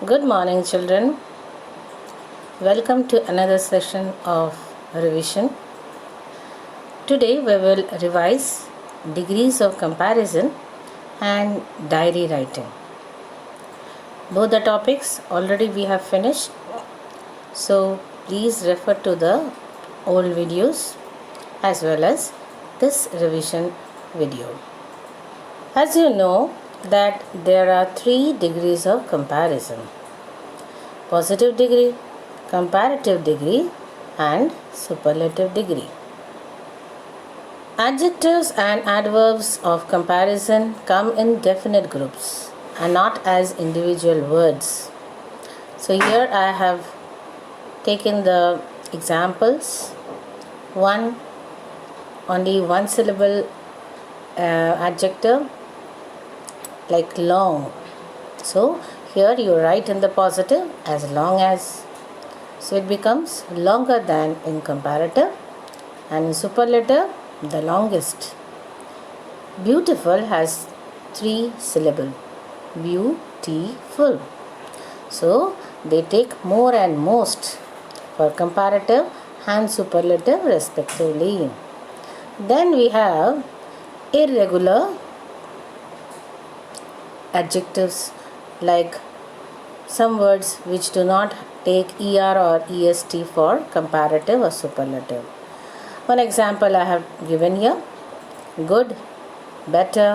Good morning, children. Welcome to another session of revision. Today we will revise degrees of comparison and diary writing. Both the topics already we have finished, so please refer to the old videos as well as this revision video. As you know that there are 3 degrees of comparison: positive degree, comparative degree and superlative degree. Adjectives and adverbs of comparison come in definite groups and not as individual words. So here I have taken the examples. Only one syllable adjective like long. So here you write in the positive as long as. So it becomes longer than in comparative, and in superlative the longest. Beautiful has 3 syllables. Beautiful. So they take more and most for comparative and superlative respectively. Then we have irregular adjectives like some words which do not take er or est for comparative or superlative. One example I have given here: good, better,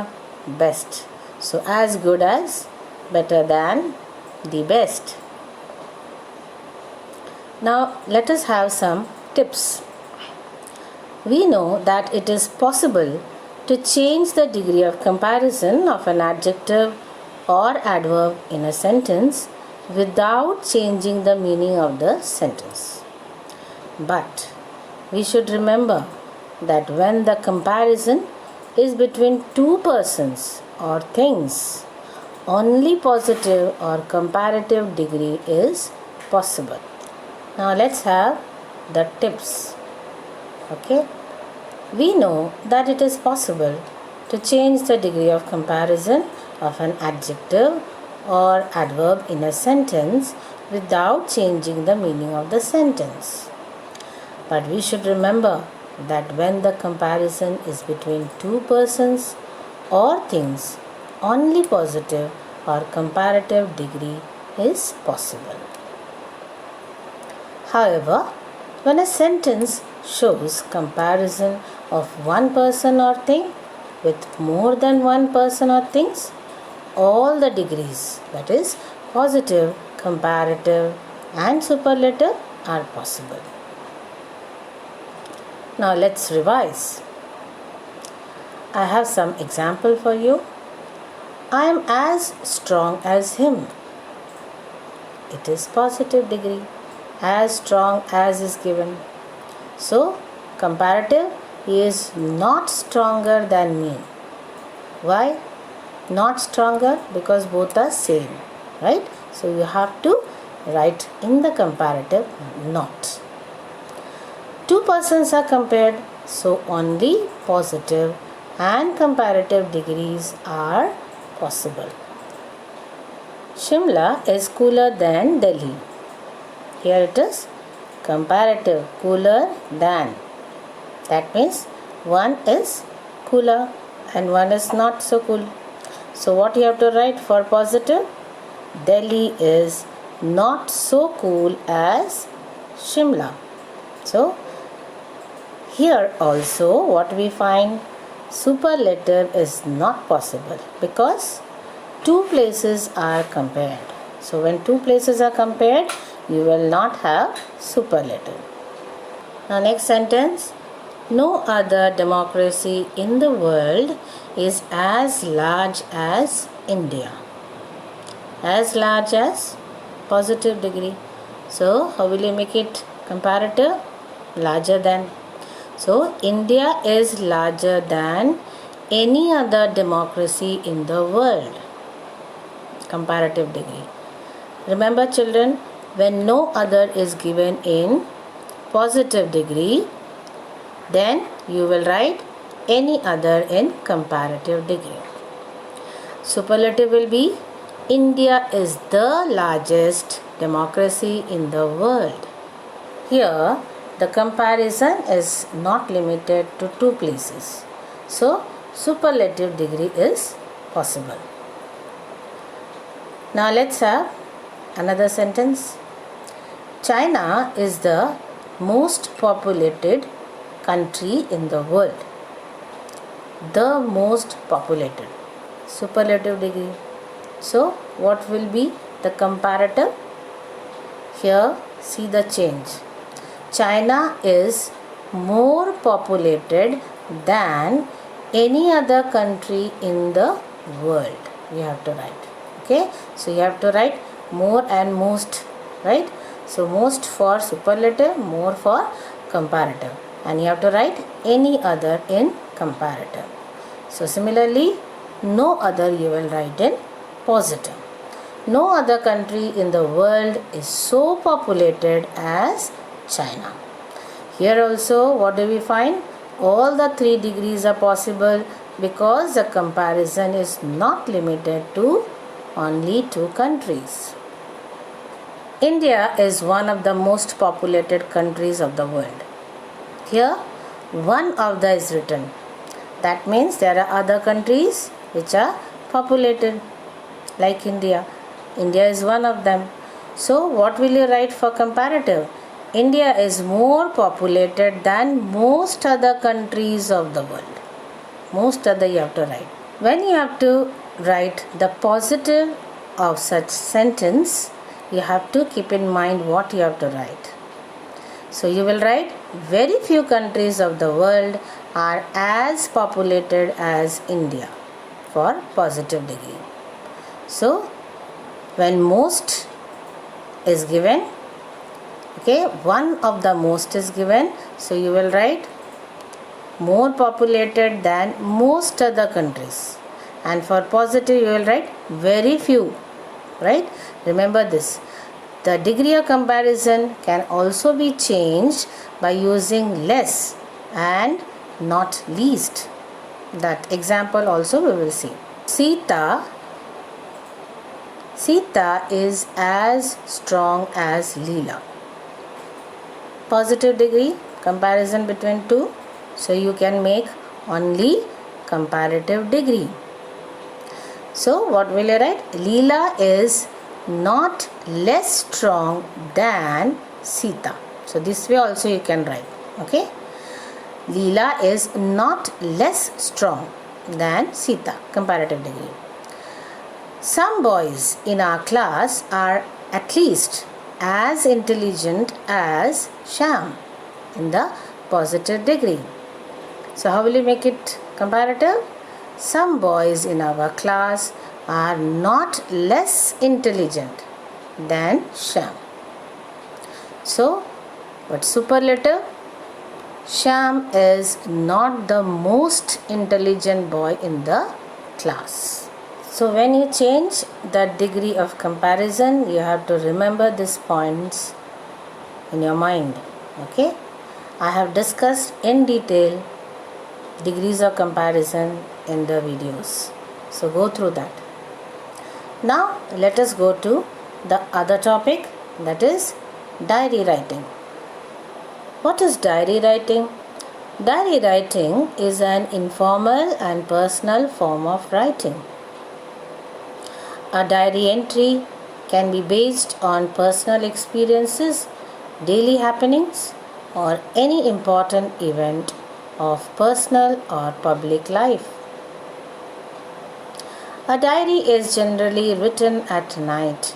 best. So as good as, better than, the best. Now let us have some tips. We know that it is possible to change the degree of comparison of an adjective or adverb in a sentence without changing the meaning of the sentence. But we should remember that when the comparison is between 2 persons or things, only positive or comparative degree is possible. Now let's have the tips. Okay? We know that it is possible to change the degree of comparison of an adjective or adverb in a sentence without changing the meaning of the sentence. But we should remember that when the comparison is between 2 persons or things, only positive or comparative degree is possible. However, when a sentence shows comparison of one person or thing with more than one person or things, all the degrees, that is positive, comparative and superlative, are possible. Now let's revise. I have some example for you. I am as strong as him. It is positive degree. As strong as is given. So comparative, he is not stronger than me. Why not stronger? Because both are same, right? So you have to write in the comparative not. 2 persons are compared, so only positive and comparative degrees are possible. Shimla is cooler than Delhi. Here it is comparative, cooler than. That means one is cooler and one is not so cool. So what you have to write for positive? Delhi is not so cool as Shimla. So here also what we find, superlative is not possible because 2 places are compared. So when 2 places are compared, you will not have superlative. Now next sentence. No other democracy in the world is as large as India. As large as, positive degree. So how will you make it comparative? Larger than. So India is larger than any other democracy in the world. Comparative degree. Remember children, when no other is given in positive degree, then you will write any other in comparative degree. Superlative will be India is the largest democracy in the world. Here, the comparison is not limited to two places. So, superlative degree is possible. Now, let's have another sentence. China is the most populated country in the world. The most populated. Superlative degree. So, what will be the comparative? Here, see the change. China is more populated than any other country in the world. You have to write. Okay, so you have to write more and most, right? So most for superlative, more for comparative, and you have to write any other in comparative. So similarly, no other you will write in positive. No other country in the world is so populated as China. Here also, what do we find? All the 3 degrees are possible because the comparison is not limited to only 2 countries. India is one of the most populated countries of the world. Here, one of the is written. That means there are other countries which are populated like India. India is one of them. So, what will you write for comparative? India is more populated than most other countries of the world. Most other you have to write. When you have to write the positive of such sentence, you have to keep in mind what you have to write. So you will write very few countries of the world are as populated as India for positive degree. So when most is given, okay, one of the most is given, so you will write more populated than most other countries, and for positive you will write very few, right? Remember this. The degree of comparison can also be changed by using less and not least. That example also we will see. Sita is as strong as Leela. Positive degree, comparison between two. So you can make only comparative degree. So what will you write? Leela is not less strong than Sita. So this way also you can write. Okay. Leela is not less strong than Sita. Comparative degree. Some boys in our class are at least as intelligent as Sham in the positive degree. So how will you make it comparative? Some boys in our class are not less intelligent than Sham. So, what superlative? Sham is not the most intelligent boy in the class. So, when you change the degree of comparison, you have to remember these points in your mind. Okay? I have discussed in detail degrees of comparison in the videos. So, go through that. Now, let us go to the other topic, that is diary writing. What is diary writing? Diary writing is an informal and personal form of writing. A diary entry can be based on personal experiences, daily happenings, or any important event of personal or public life. A diary is generally written at night.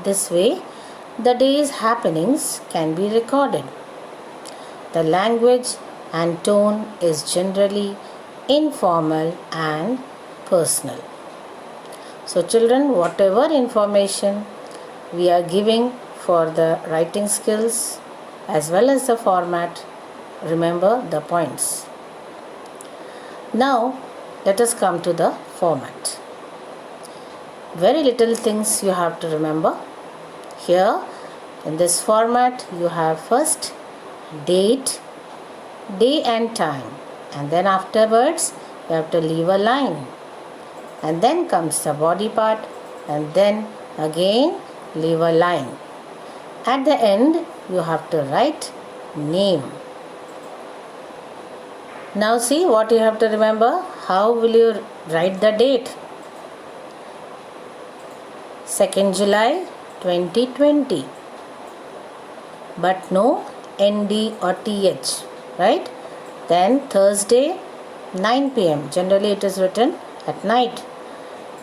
This way, the day's happenings can be recorded. The language and tone is generally informal and personal. So children, whatever information we are giving for the writing skills as well as the format, remember the points. Now, let us come to the format. Very little things you have to remember. Here, in this format, you have first date, day and time, and then afterwards you have to leave a line, and then comes the body part, and then again leave a line. At the end, you have to write name. Now see what you have to remember. How will you write the date? 2nd July 2020. But no ND or TH, right? Then Thursday 9 pm. Generally it is written at night.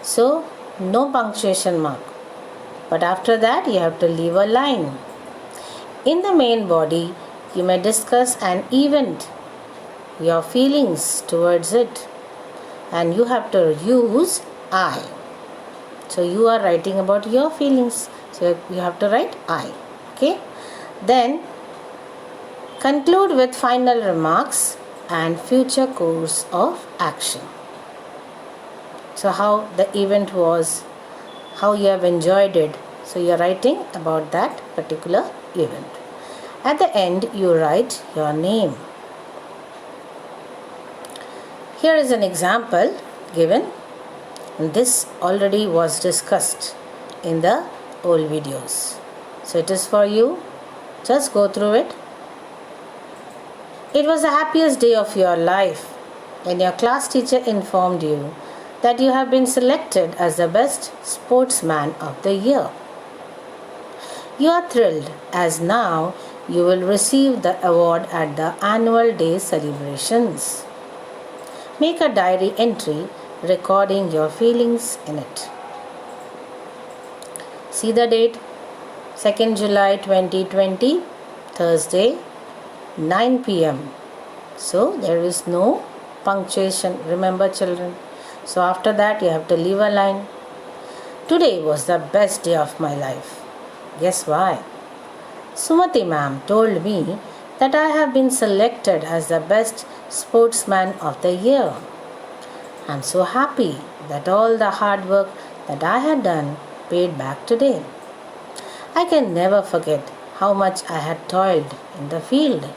So no punctuation mark. But after that you have to leave a line. In the main body, you may discuss an event, your feelings towards it, and you have to use I. So you are writing about your feelings. So you have to write I. Okay. Then conclude with final remarks and future course of action. So how the event was, how you have enjoyed it. So you are writing about that particular event. At the end, you write your name. Here is an example given. This already was discussed in the old videos. So it is for you. Just go through it. It was the happiest day of your life when your class teacher informed you that you have been selected as the best sportsman of the year. You are thrilled as now you will receive the award at the annual day celebrations. Make a diary entry recording your feelings in it. See the date, 2nd July 2020, Thursday, 9 pm. So there is no punctuation. Remember, children. So after that you have to leave a line. Today was the best day of my life. Guess why? Sumati ma'am told me that I have been selected as the best sportsman of the year. I am so happy that all the hard work that I had done paid back today. I can never forget how much I had toiled in the field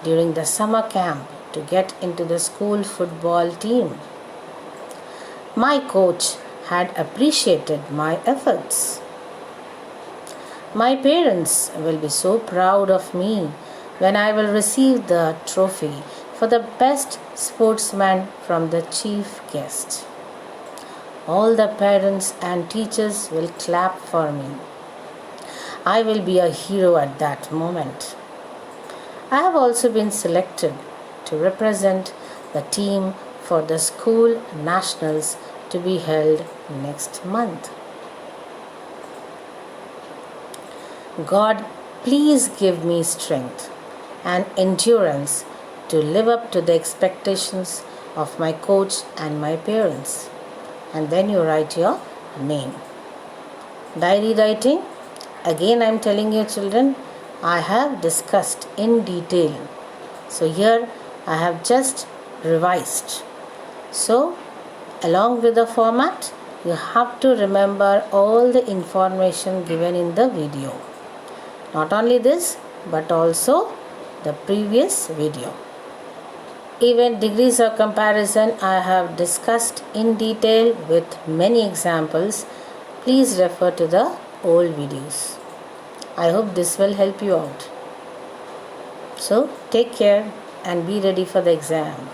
during the summer camp to get into the school football team. My coach had appreciated my efforts. My parents will be so proud of me when I will receive the trophy for the best sportsman from the chief guest. All the parents and teachers will clap for me. I will be a hero at that moment. I have also been selected to represent the team for the school nationals to be held next month. God, please give me strength and endurance to live up to the expectations of my coach and my parents. And then you write your name. Diary writing. Again, I am telling you, children, I have discussed in detail. So here I have just revised. So along with the format, you have to remember all the information given in the video. Not only this, but also the previous video. Even degrees of comparison I have discussed in detail with many examples. Please refer to the old videos. I hope this will help you out. So take care and be ready for the exam.